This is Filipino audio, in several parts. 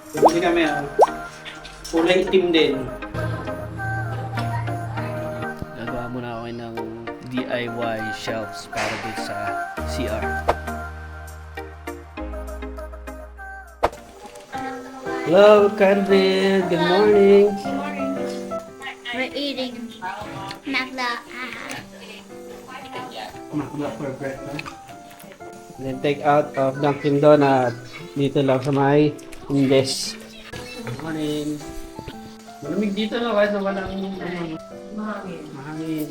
Bumili kami kulay itim din. Gagawa muna ako ng DIY shelves para dito sa CR. Hello, Candid. Good morning. Good morning. We're eating Magda. Makla for breakfast. Then take out of Dunkin' Donut. Dito lang sa may Indes. Good morning. Malamig dito no, kahit na walang mahangin. Mahangin.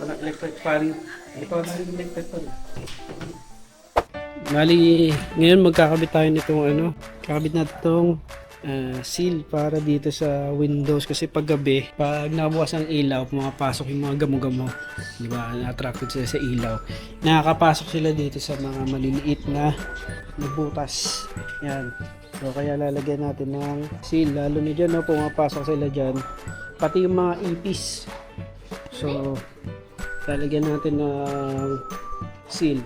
Walang electric fan. Ito na rin electric fan. Bali, ngayon magkakabit tayo nitong kakabit natin itong seal para dito sa windows kasi pag gabi, pag nakabukas ang ilaw, pumapasok yung mga gamo-gamo, di ba, na-attracted sila sa ilaw, nakakapasok sila dito sa mga maliliit na butas. Yan, so kaya lalagyan natin ng seal, lalo na dyan, no, pumapasok sila dyan, pati yung mga ipis, so lalagyan natin ng seal.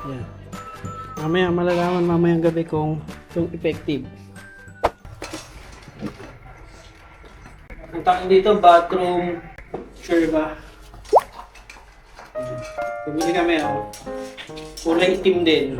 Yan. Mamaya malalaman mamayang gabi kung effective. Ang tawag dito, bathroom. Sure ba? Bumili kami kulay itim din.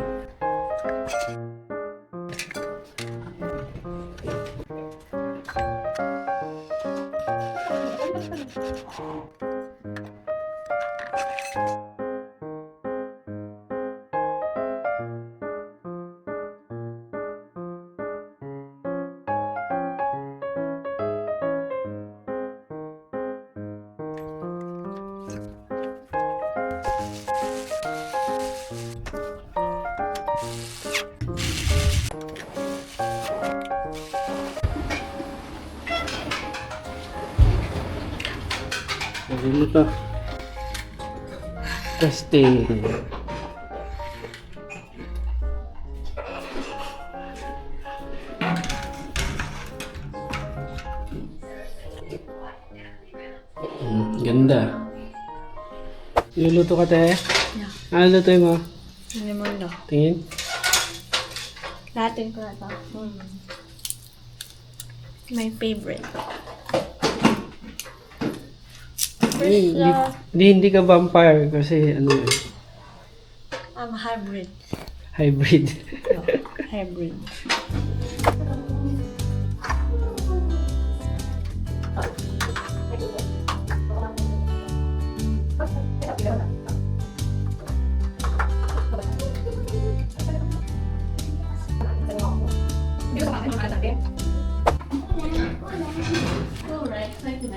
Ano to? Testing. Ganda. Niluluto ka, te? Yeah. Ano lutuin mo? Ano mo ito? Tingin? Latin ko na ito. My favorite. Hindi ka vampire kasi ano yun? I'm hybrid. Hybrid. No, hybrid.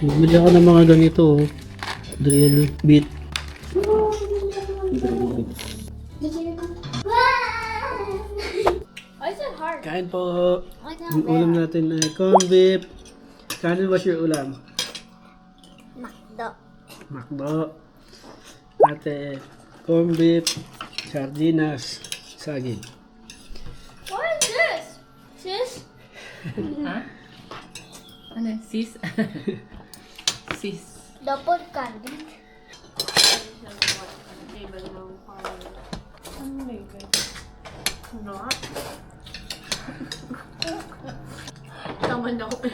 Bumili ako ng mga ganito. Drill bit. Why is it hard? Kain po. Ang ulam natin ay corned beef. Kanin, what's your ulam? Magda. Makdo. Ate, corned beef, sardinas, saging. What is this? Sis? Ha? Ano? Sis? Sis. Dapat candy. Taman ako pa.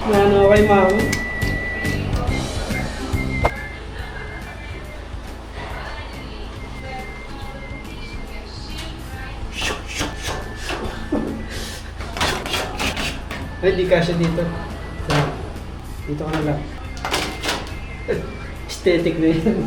Ano, okay, ma'am? Ready ka siya dito. Dito ka na lang. Aesthetic na yan.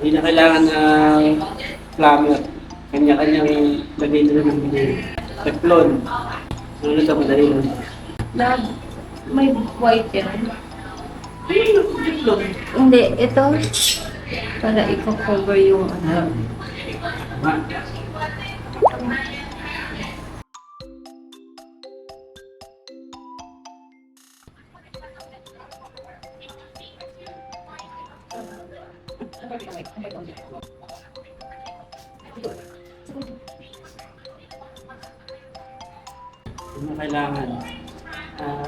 Hindi na kailangan ng plumber. Kanya-kanyang lagay na lang ng teflon. Ano na ito, madali lang. Love, may white yan. Teflon. Hindi, ito. Para i-cover yung ano. Ano na kailangan?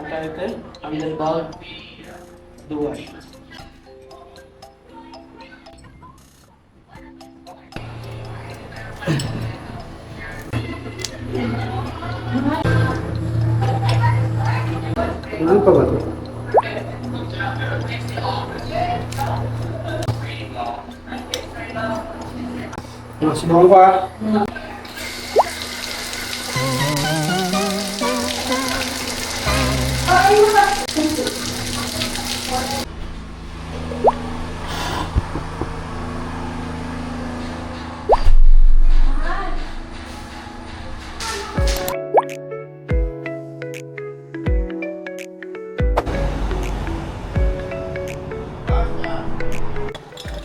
Title, underbound, dual. Ano pa ba ito? Subukan ko ah.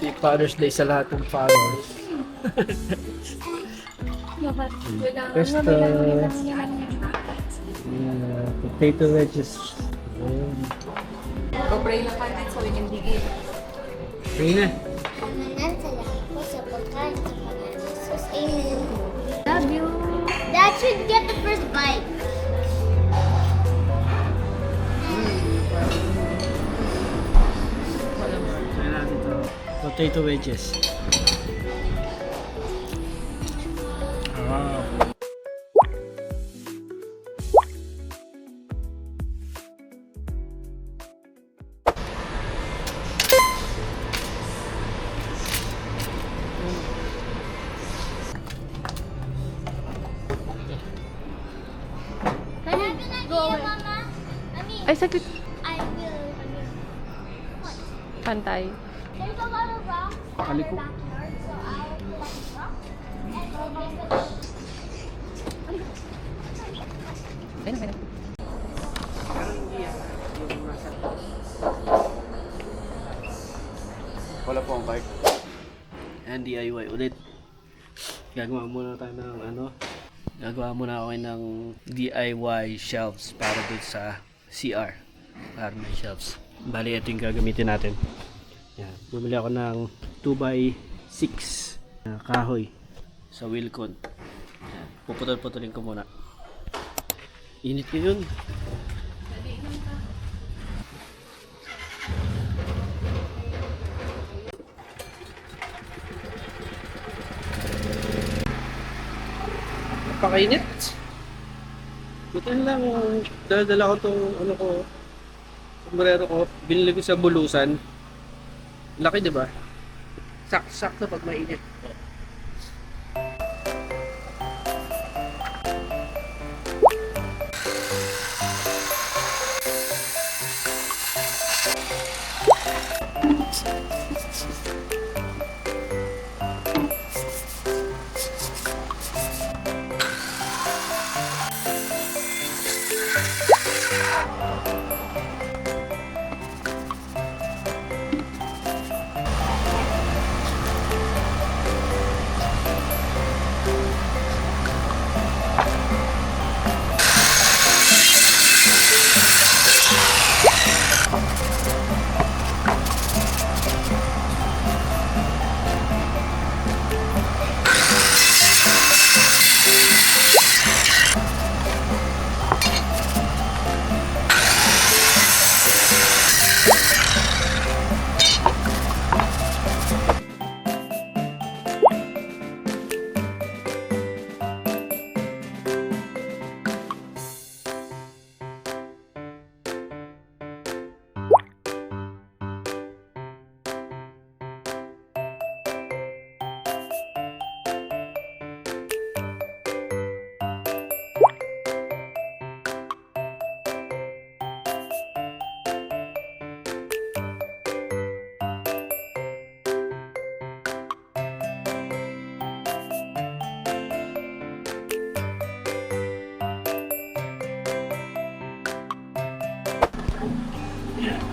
Happy Father's Day sa lahat ng fathers. Pesto. Potato wedges. Pray na natin so we can begin. Pray na. Amanan sa lahat po sa pagkain sa Panginoon Jesus. Amen. Love you. Dad should get the first bite. Try natin ito. Potato wedges. Wow. Can I go away, Mama? I mean, Ay, saglit. I will. What? Pantay. There's a lot of rocks in our Kaliko. backyard, so I'll collect rocks and go back to Ayun, ayun. Wala po ang cart. And DIY ulit. Gagawa muna tayo ng ano. Gagawa muna ako ng DIY shelves para dun sa CR. Para may shelves. Bali, ito yung gagamitin natin. Yan. Bumili ako ng 2x6 na kahoy sa Wilcon. Yan. Puputol-putulin ko muna. Init ko yun. Napakainit. Buti na lang, dala ko itong ano ko, sombrero ko, binili ko sa Bulusan. Laki, di ba? Sakto pag mainit.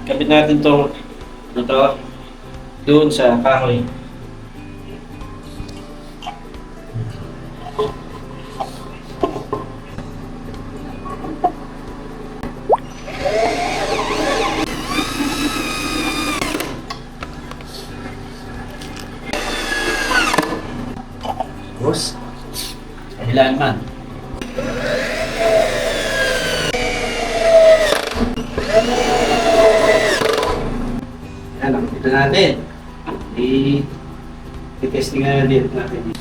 Kapit natin to doon sa kahoy. Tapos, kabilaan man. Yan, nakikita natin. I-testing nga dito natin.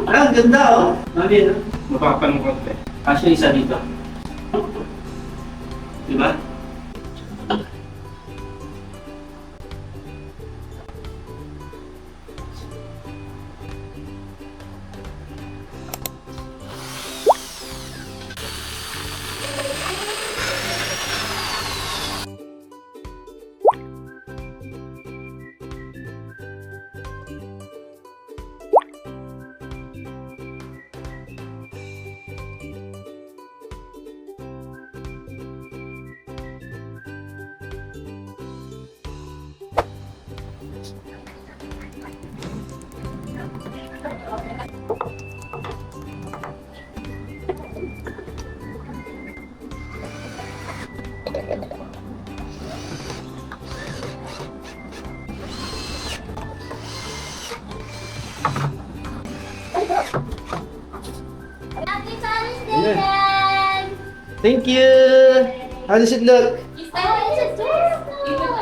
Ah, ang ganda oh. Mami, no? Mapapang konti. Actually, isa dito. Diba? Happy Father's Day, Dad! Thank you! How does it look? Oh, it's adorable!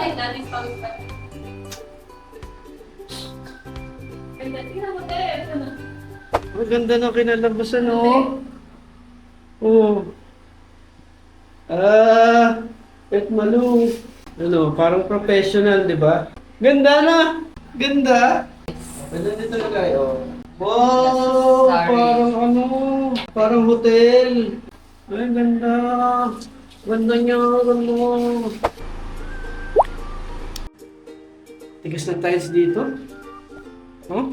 Ang ganda ng kinalabasan, oh. Oh. Pet Malung. Ano, parang professional, di ba? Ganda na! Ganda! Ganda dito na kayo. Wow! Sorry. Parang ano, parang hotel. Ay, ganda. Ganda niya, ganda. Tigas ng tiles dito. Oh?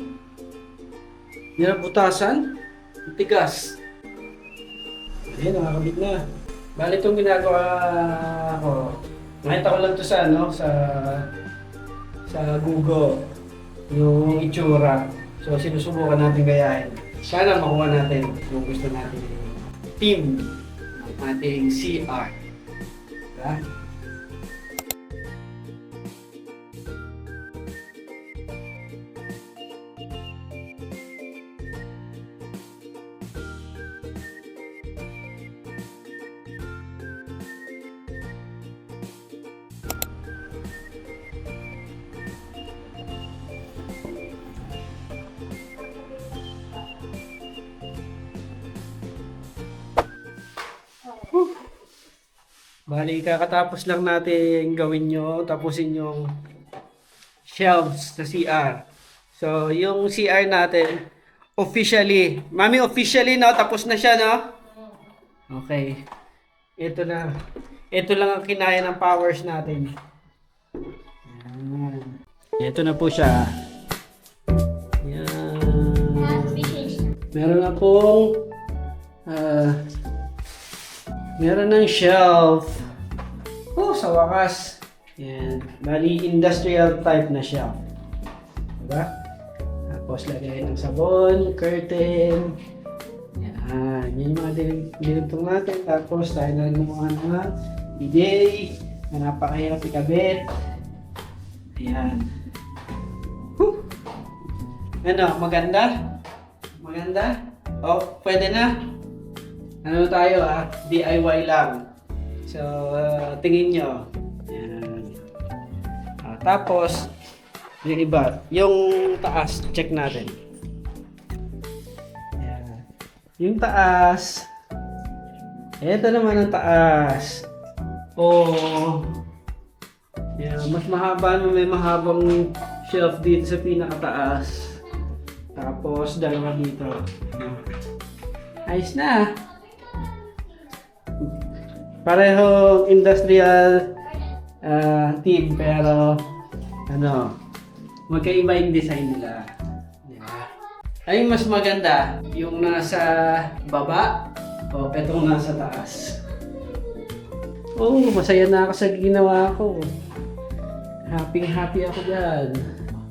Yan ang butasan. Ang tigas. Ayan, nakakabit na. Bali itong ginagawa ko. Nakita ko lang to sa ano, sa Google. Yung itsura. So sinusubukan natin gayahin. Sana makuha natin yung gusto natin. Team ng ating CR. Diba? Bali, kakatapos lang natin gawin nyo, tapusin yung shelves sa CR. So, yung CR natin, officially, Mami, officially, no? Tapos na siya, no? Okay. Ito na. Ito lang ang kinaya ng powers natin. Yan. Ito na po siya. Yan. Meron na pong meron ng shelf. Oh, sa wakas. Yan. Bali, industrial type na shelf. Diba? Tapos, lagay ng sabon, curtain. Yan. Yan yung mga dinugtong natin. Tapos, tayo na rin gumawa ng bidet na napakahirap ikabit. Ayan. Whew! Ano, maganda? Maganda? Oh, pwede na? Ano tayo DIY lang. So, tingin nyo. Yan. Tapos, yung iba, yung taas, check natin. Yan. Yung taas, eto naman ang taas. Oh, yan. Mas mahaba, may mahabang shelf dito sa pinakataas. Tapos, dalawa dito. Ayos na. Pareho industrial team pero ano, magkaiba yung design nila. Diba? Ay mas maganda yung nasa baba o etong nasa taas. Oh, masaya na ako sa ginawa ko. Happy ako dyan.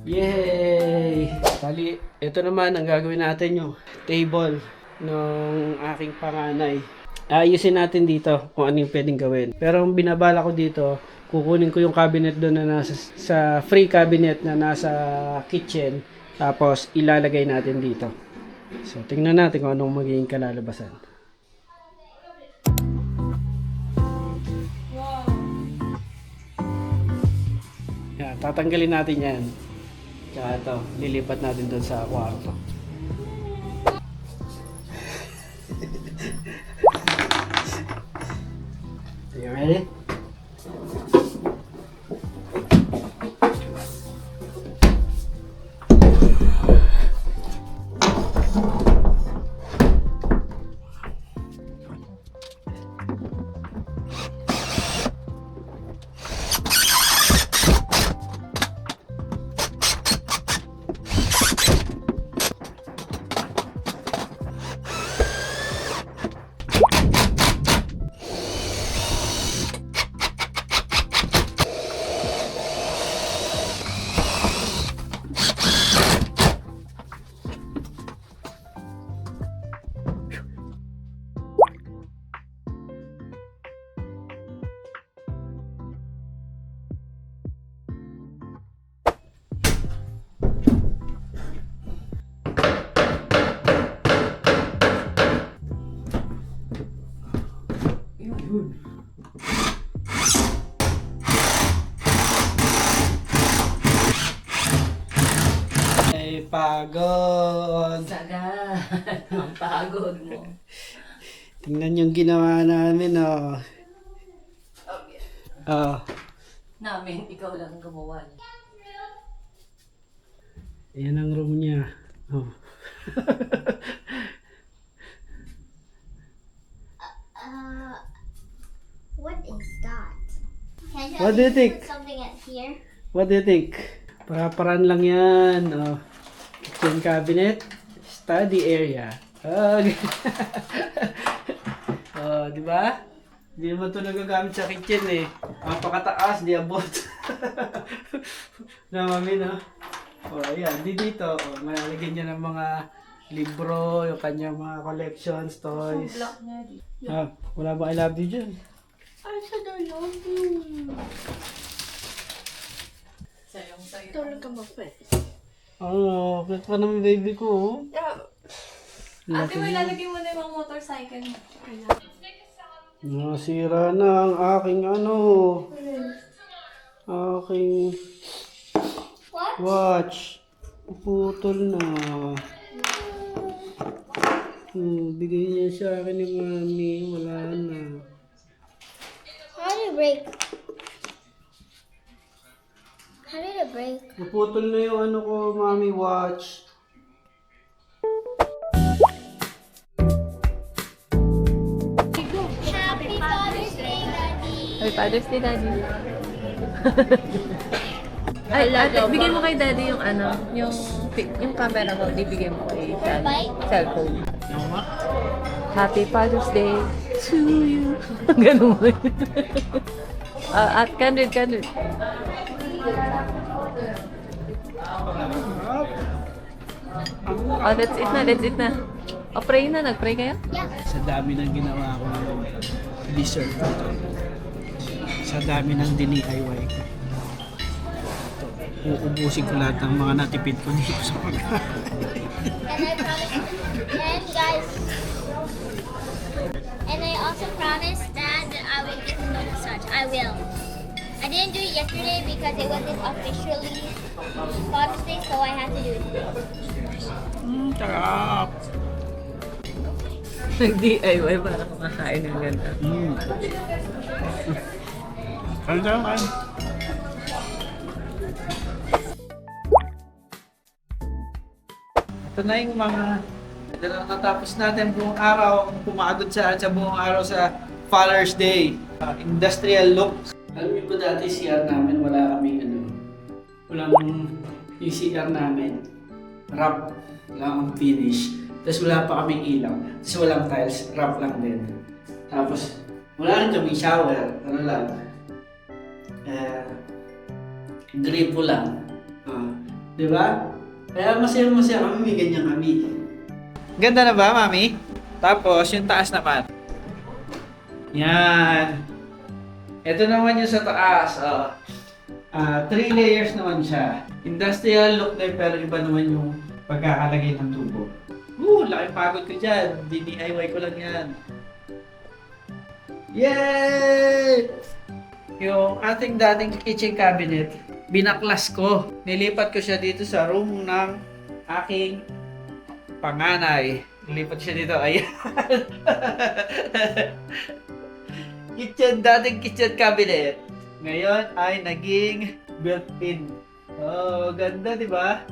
Yay! Bali, ito naman ang gagawin natin yung table ng aking panganay. Ayusin natin dito kung ano yung pwedeng gawin. Pero ang binabala ko dito, kukunin ko yung cabinet doon na nasa sa free cabinet na nasa kitchen. Tapos ilalagay natin dito. So tingnan natin kung anong magiging kalalabasan. Yan, tatanggalin natin yan. Kaya ito, lilipat natin doon sa kwarto. Are you ready? Ay, pagod. Saga. Ang pagod mo. Tingnan yung ginawa namin, oh. Oh. Namin, ikaw lang ang gumawa niya. Ayan ang room niya. Oh. What is that? Can What do you think? put something at here? What do you think? Para-paran lang yan. Oh. Kitchen cabinet. Study area. Oh, oh di ba? Hindi naman ito nagagamit sa kitchen eh. Napakataas, di abot. Na mami, no? Oh, ayan. Di dito. Oh, malalagyan niya ng mga libro, yung kanyang mga collections, toys. Block niya di. Ah, wala ba I love you dyan? I said I love you. Sayang sa'yo. Tulog ka ba, Fred? Oh, cute pa naman baby ko. Oh. Ate, may lalagay mo na yung mga motorcycle mo. Nasira na ang aking aking What? watch. Puputol na. Bigay niya sa akin ni mami. Wala na. How did it break? How did it break? Naputol na yung ko, mami watch. Happy Father's Day, Daddy! Ay, Father's Day, Daddy. Ay, ate, bigyan mo kay Daddy yung yung camera mo, ibigay mo kay Daddy. Cellphone. Happy Father's Day to you. Ganun mo. At candid. Oh, that's it na. O, pray na. Nag-pray kayo? Yeah. Sa dami ng ginawa ko dessert. Sa dami ng DIY ko. Uubusin ko lahat ng mga natipid ko dito sa pagkain. And I also promised Dad that I will give him a massage. I will. I didn't do it yesterday because it wasn't officially Father's Day, so I had to do it today. Sarap! Nag-DIY para kumakain ng ganda. Kain. Ito na yung mga natapos natin buong araw, pumagod sa buong araw sa Father's Day. Industrial look. Alam niyo ba dati CR namin wala kaming walang yung CR namin. Wrap lang ang finish. Tapos wala pa kaming ilaw. Tapos walang tiles, wrap lang din. Tapos Wala rin kami shower. Ano lang. Gripo lang. Di ba? Kaya masaya-masaya kami, may ganyan kami. Ganda na ba, Mami? Tapos, yung taas naman. Yan. Ito naman yung sa taas. 3 layers naman siya. Industrial look na yun, pero iba naman yung pagkakalagay ng tubo. Laki pagod ko dyan. DIY ko lang yan. Yay! Yung ating dating kitchen cabinet, binaklas ko. Nilipat ko siya dito sa room ng aking panganay. Nilipat siya dito. Ayan. Dating kitchen cabinet. Ngayon ay naging built-in. Oh, ganda, di ba?